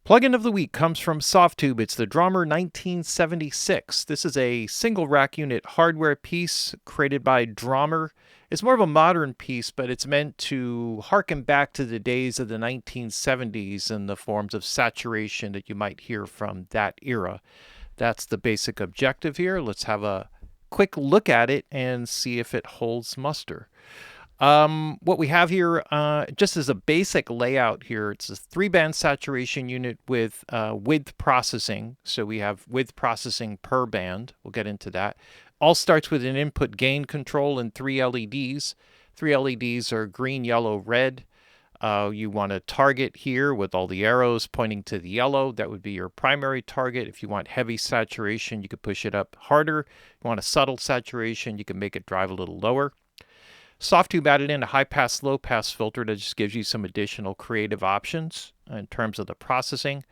Plugin of the week comes from Softube. It's the Drawmer 1976. This is a single rack unit hardware piece created by Drawmer. It's more of a modern piece, but it's meant to harken back to the days of the 1970s and the forms of saturation that you might hear from that era. That's the basic objective here. Let's have a quick look at it and see if it holds muster. What we have here, just as a basic layout here, it's a 3-band saturation unit with width processing. So we have width processing per band. We'll get into that. All starts with an input gain control and 3 LEDs. 3 LEDs are green, yellow, red. You want to target here with all the arrows pointing to the yellow. That would be your primary target. If you want heavy saturation, you could push it up harder. If you want a subtle saturation, you can make it drive a little lower. Softube added in a high-pass, low-pass filter that just gives you some additional creative options in terms of the processing.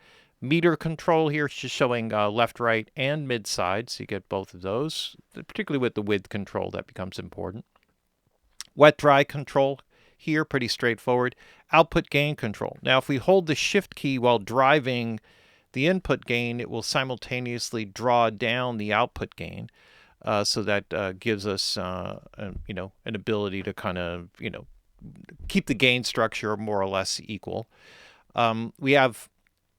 Meter control here is just showing left, right, and mid-side, so you get both of those. Particularly with the width control, that becomes important. Wet-dry control here, pretty straightforward. Output gain control. Now, if we hold the shift key while driving the input gain, it will simultaneously draw down the output gain. So that gives us, an ability to kind of, keep the gain structure more or less equal. We have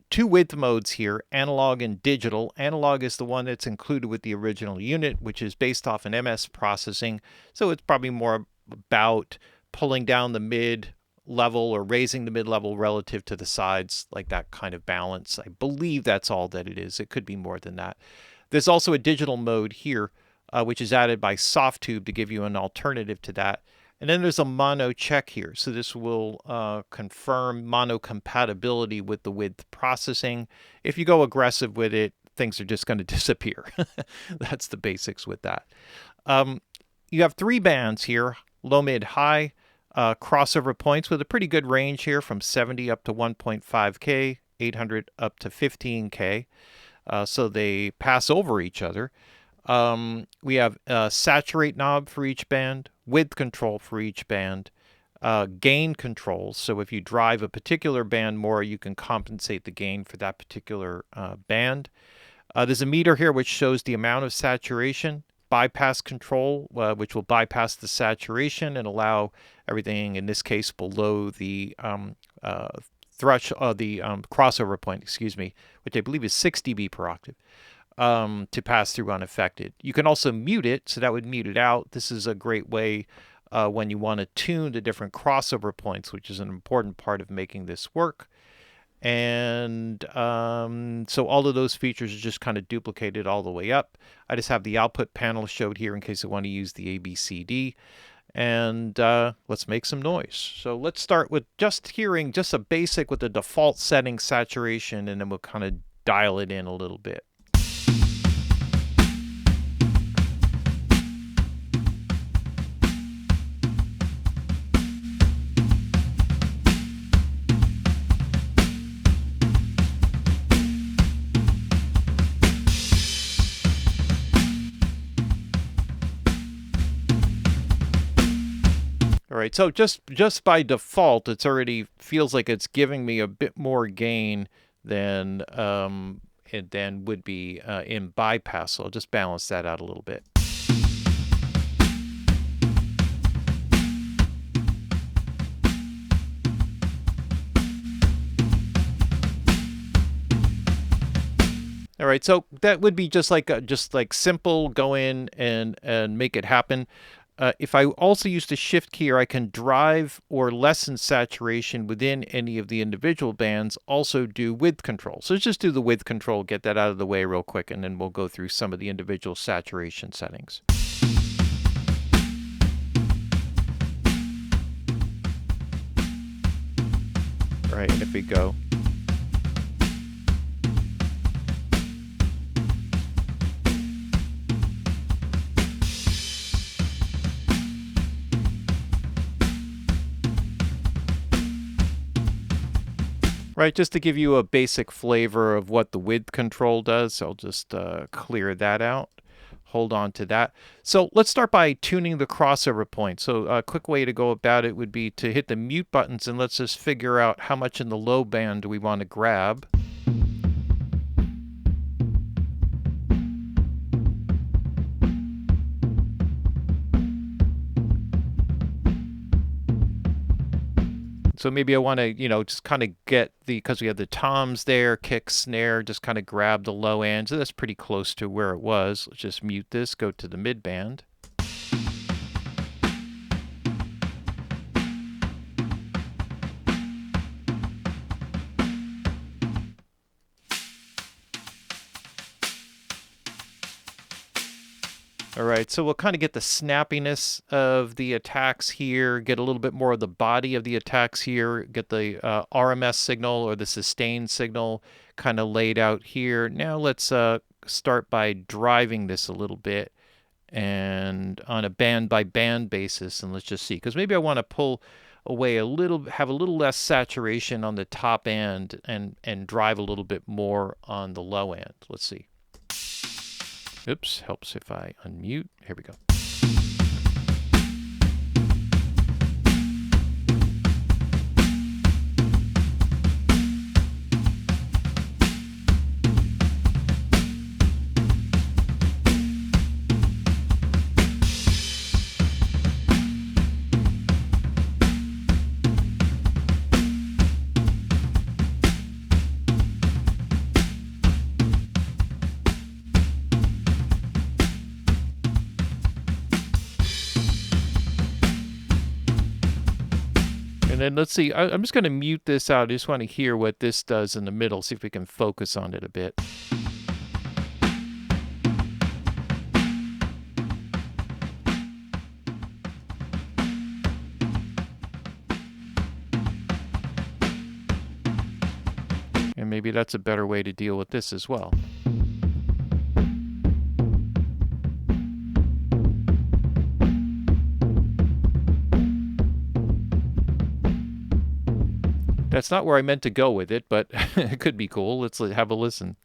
2 width modes here, analog and digital. Analog is the one that's included with the original unit, which is based off an MS processing. So it's probably more about pulling down the mid level or raising the mid level relative to the sides, like that kind of balance. I believe that's all that it is. It could be more than that. There's also a digital mode here, which is added by Softube to give you an alternative to that. And then there's a mono check here. So this will confirm mono compatibility with the width processing. If you go aggressive with it, things are just going to disappear. That's the basics with that. You have 3 bands here, low, mid, high, crossover points with a pretty good range here from 70 up to 1.5K, 800 up to 15K. So they pass over each other. We have a saturate knob for each band, width control for each band, gain control. So if you drive a particular band more, you can compensate the gain for that particular band. There's a meter here which shows the amount of saturation. Bypass control, which will bypass the saturation and allow everything, in this case, below the crossover point, which I believe is 6 dB per octave. To pass through unaffected. You can also mute it, so that would mute it out. This is a great way when you want to tune the different crossover points, which is an important part of making this work. And so all of those features are just kind of duplicated all the way up. I just have the output panel showed here in case I want to use the ABCD. And let's make some noise. So let's start with just hearing just a basic with the default setting saturation, and then we'll kind of dial it in a little bit. All right, so just by default, it's already feels like it's giving me a bit more gain than would be in bypass. So I'll just balance that out a little bit. All right, so that would be just like simple, go in and make it happen. If I also use the shift key, or I can drive or lessen saturation within any of the individual bands, also do width control. So let's just do the width control, get that out of the way real quick, and then we'll go through some of the individual saturation settings. All right, and if we go. Right, just to give you a basic flavor of what the width control does, I'll just clear that out. hold on to that. So let's start by tuning the crossover point. So a quick way to go about it would be to hit the mute buttons, and let's just figure out how much in the low band do we want to grab. So maybe I want to, just kind of get because we have the toms there, kick, snare, just kind of grab the low end. So that's pretty close to where it was. Let's just mute this, go to the mid band. All right, so we'll kind of get the snappiness of the attacks here, get a little bit more of the body of the attacks here, get the RMS signal or the sustained signal kind of laid out here. Now let's start by driving this a little bit and on a band by band basis, and let's just see, because maybe I want to pull away a little, have a little less saturation on the top end and drive a little bit more on the low end. Let's see. Oops, helps if I unmute. Here we go. And then let's see, I'm just going to mute this out. I just want to hear what this does in the middle, see if we can focus on it a bit. And maybe that's a better way to deal with this as well. That's not where I meant to go with it, but it could be cool. Let's have a listen.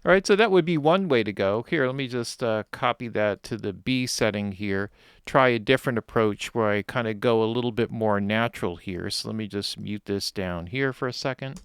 All right, so that would be one way to go. Here, let me just copy that to the B setting here. Try a different approach where I kind of go a little bit more natural here. So let me just mute this down here for a second.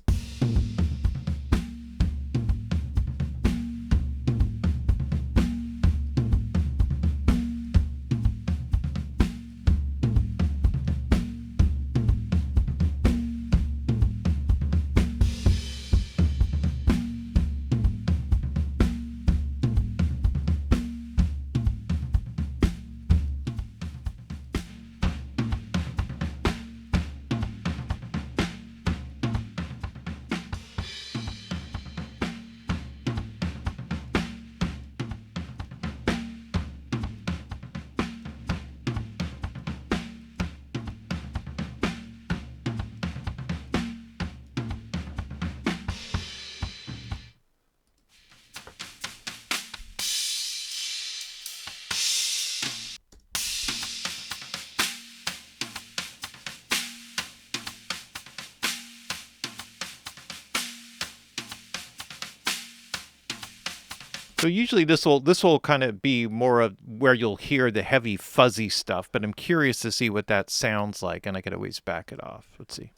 So usually this will kind of be more of where you'll hear the heavy fuzzy stuff, but I'm curious to see what that sounds like, and I could always back it off. Let's see.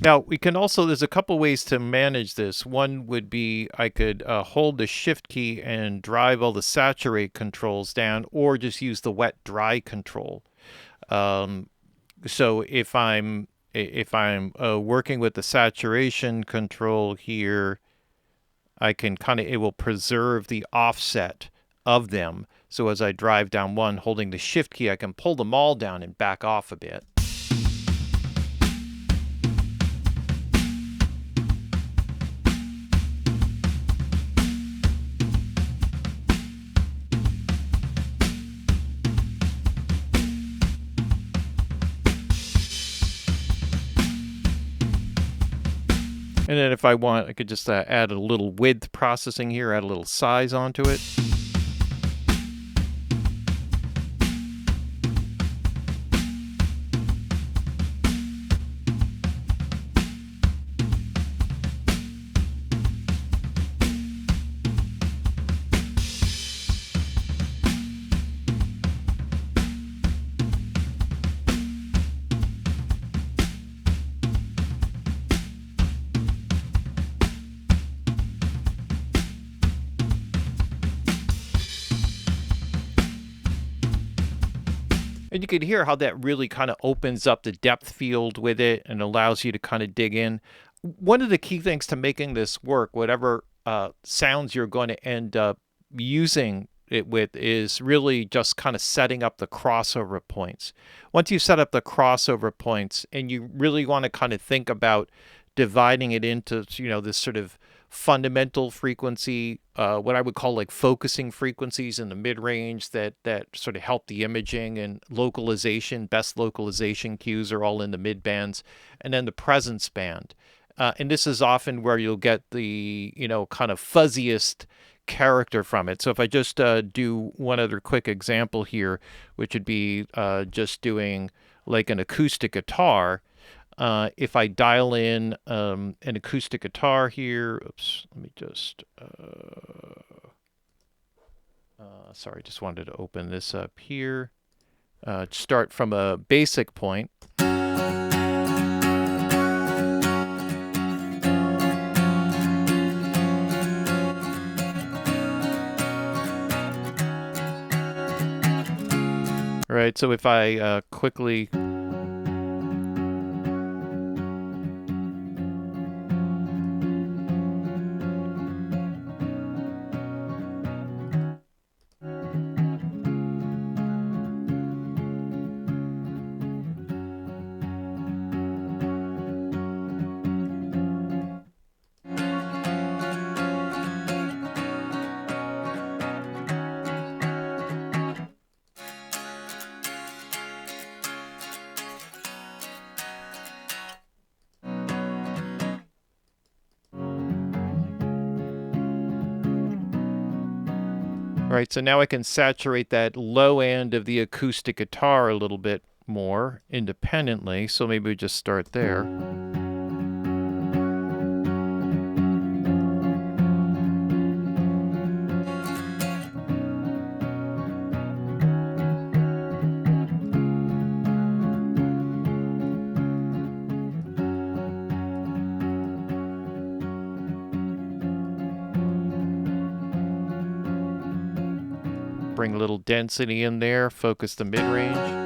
Now, we can also, there's a couple ways to manage this. One would be I could hold the shift key and drive all the saturate controls down, or just use the wet dry control. So if I'm working with the saturation control here, I can it will preserve the offset of them. So as I drive down one, holding the shift key, I can pull them all down and back off a bit. And then if I want, I could just add a little width processing here, add a little size onto it. And you can hear how that really kind of opens up the depth field with it and allows you to kind of dig in. One of the key things to making this work, whatever sounds you're going to end up using it with, is really just kind of setting up the crossover points. Once you set up the crossover points, and you really want to kind of think about dividing it into, this sort of fundamental frequency, what I would call like focusing frequencies in the mid-range that sort of help the imaging, and localization, best localization cues are all in the mid bands, and then the presence band. And this is often where you'll get the, kind of fuzziest character from it. So if I just do one other quick example here, which would be just doing like an acoustic guitar. If I dial in an acoustic guitar here, oops, let me just, sorry, just wanted to open this up here. Start from a basic point. All right, so if I quickly Right, so now I can saturate that low end of the acoustic guitar a little bit more independently. So maybe we just start there. Bring a little density in there, focus the mid-range.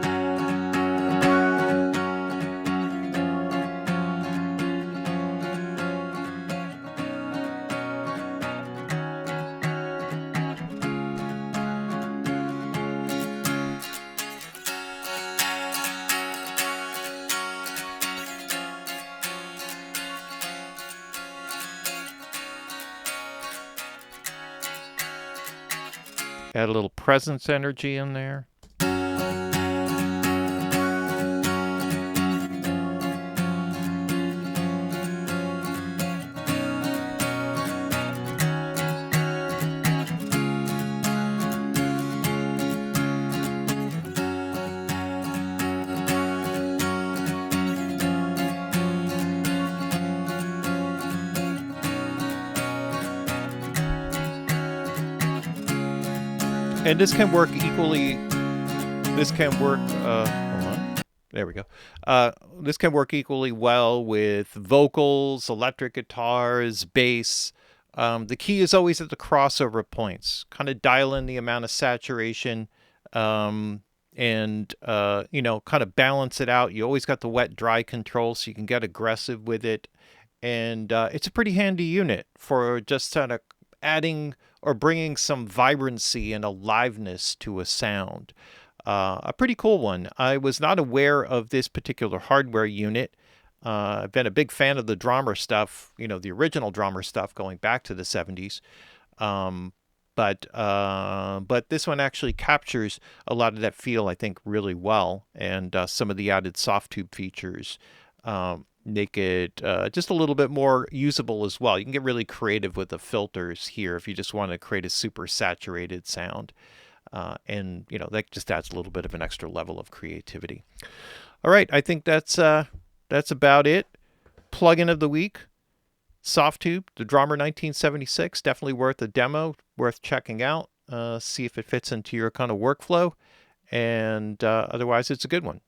Add a little presence energy in there. And this can work equally, this can work, hold on. There we go. This can work equally well with vocals, electric guitars, bass. The key is always at the crossover points. Kind of dial in the amount of saturation, and kind of balance it out. You always got the wet-dry control, so you can get aggressive with it. And it's a pretty handy unit for just kind of adding or bringing some vibrancy and aliveness to a sound. A pretty cool one. I was not aware of this particular hardware unit. I've been a big fan of the Drawmer stuff, the original Drawmer stuff going back to the 70s. But this one actually captures a lot of that feel, I think, really well. And some of the added Softube features make it just a little bit more usable as well. You can get really creative with the filters here if you just want to create a super saturated sound. And that just adds a little bit of an extra level of creativity. All right, I think that's about it. Plugin of the week, Softube, the Drawmer 1976. Definitely worth a demo, worth checking out. See if it fits into your kind of workflow. And otherwise, it's a good one.